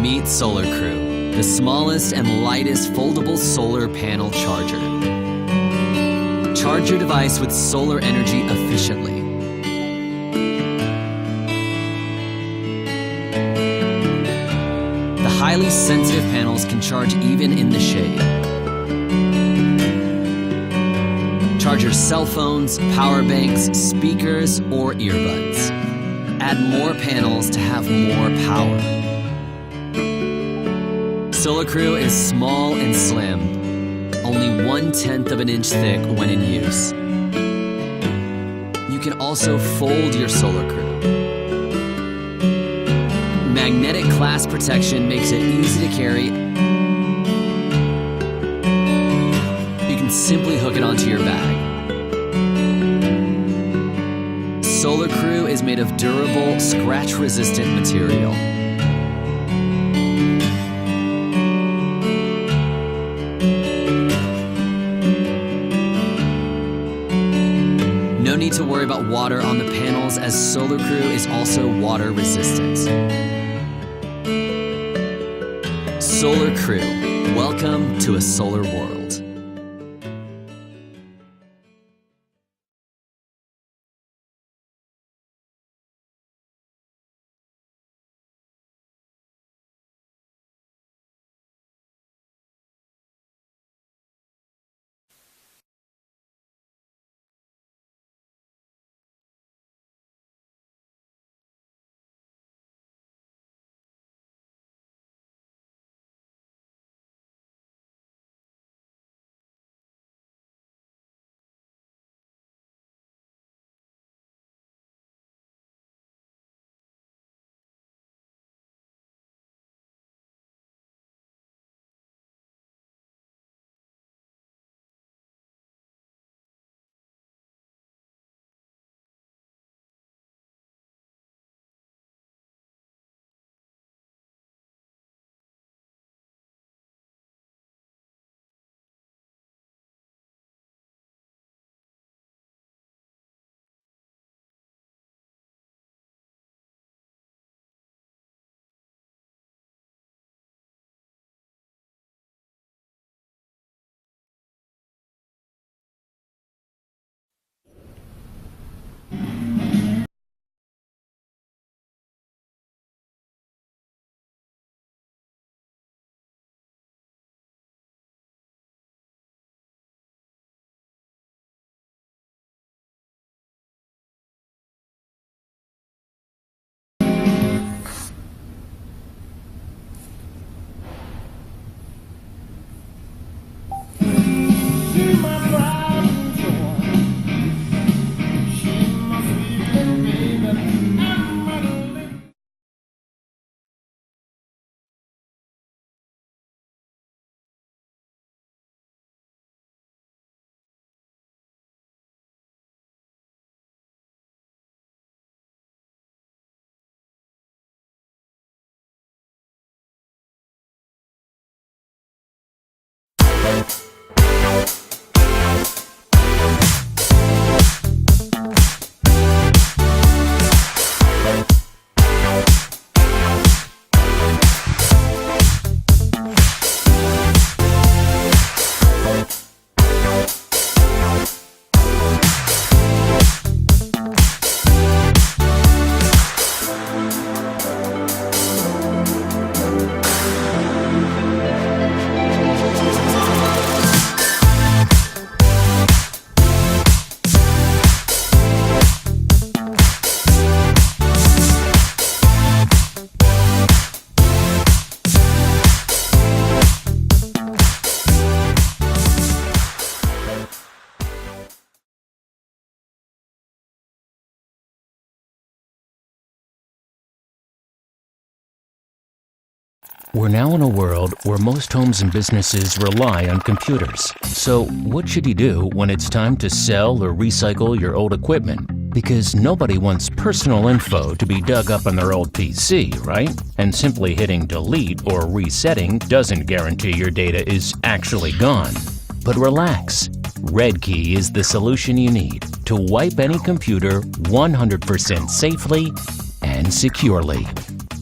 Meet Solar Crew, the smallest and lightest foldable solar panel charger. Charge your device with solar energy efficiently. The highly sensitive panels can charge even in the shade. Charge your cell phones, power banks, speakers, or earbuds. Add more panels to have more power. Solar Crew is small and slim, only 1/10 of an inch thick when in use. You can also fold your Solar Crew. Magnetic clasp protection makes it easy to carry. You can simply hook it onto your bag. Solar Crew is made of durable, scratch-resistant material. No need to worry about water on the panels, as Solar Crew is also water resistant. Solar Crew, welcome to a solar world. We're now in a world where most homes and businesses rely on computers. So what should you do when it's time to sell or recycle your old equipment? Because nobody wants personal info to be dug up on their old PC, right? And simply hitting delete or resetting doesn't guarantee your data is actually gone. But relax. RedKey is the solution you need to wipe any computer 100% safely and securely.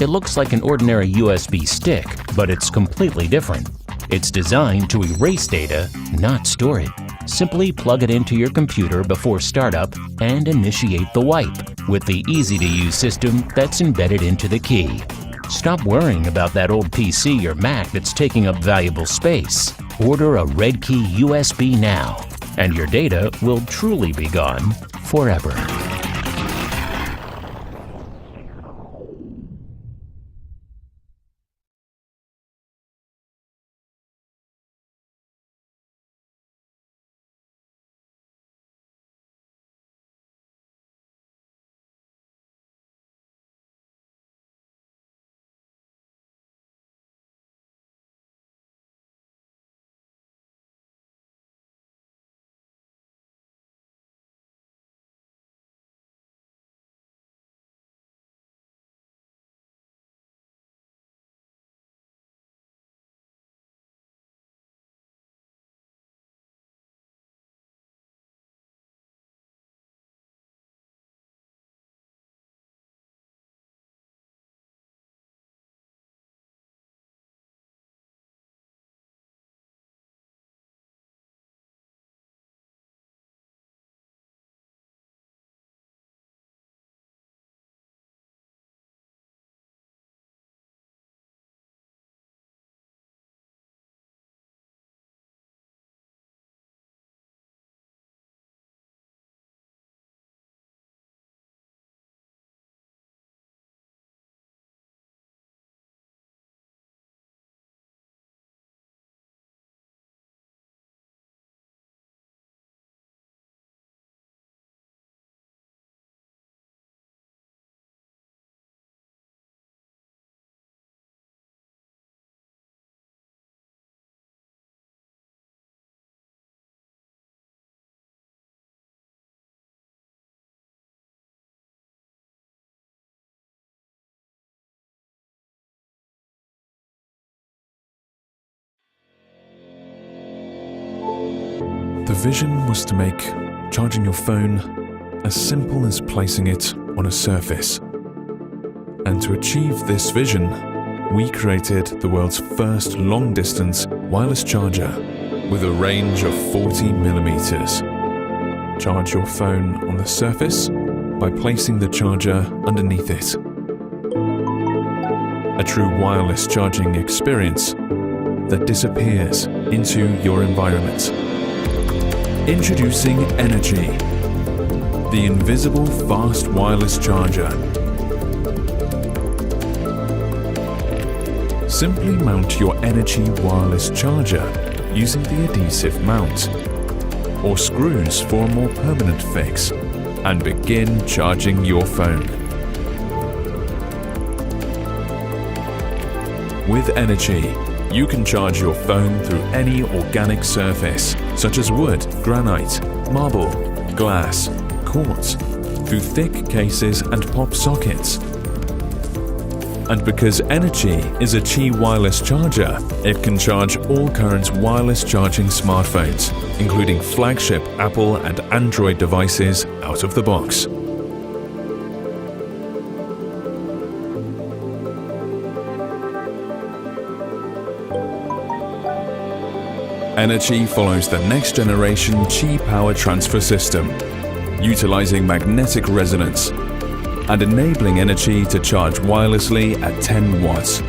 It looks like an ordinary USB stick, but it's completely different. It's designed to erase data, not store it. Simply plug it into your computer before startup and initiate the wipe with the easy-to-use system that's embedded into the key. Stop worrying about that old PC or Mac that's taking up valuable space. Order a RedKey USB now, and your data will truly be gone forever. The vision was to make charging your phone as simple as placing it on a surface. And to achieve this vision, we created the world's first long-distance wireless charger with a range of 40 millimeters. Charge your phone on the surface by placing the charger underneath it. A true wireless charging experience that disappears into your environment. Introducing Energy, the invisible fast wireless charger. Simply mount your Energy wireless charger using the adhesive mount, or screws for a more permanent fix, and begin charging your phone. With Energy, you can charge your phone through any organic surface, such as wood, granite, marble, glass, quartz, through thick cases and pop sockets. And because Energy is a Qi wireless charger, it can charge all current wireless charging smartphones, including flagship Apple and Android devices out of the box. Energy follows the next generation Qi power transfer system, utilizing magnetic resonance and enabling Energy to charge wirelessly at 10 watts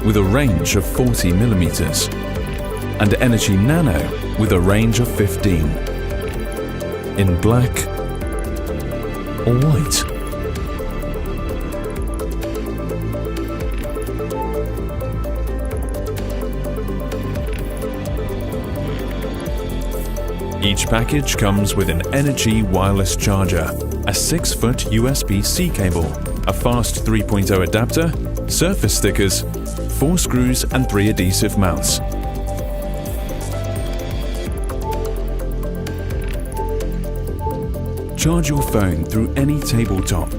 with a range of 40 millimeters, and Energy Nano with a range of 15 in black or white. Each package comes with an Energy wireless charger, a 6-foot USB-C cable, a fast 3.0 adapter, surface stickers, 4 screws and 3 adhesive mounts. Charge your phone through any tabletop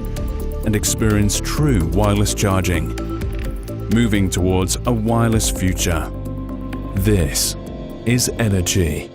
and experience true wireless charging, moving towards a wireless future. This is Energy.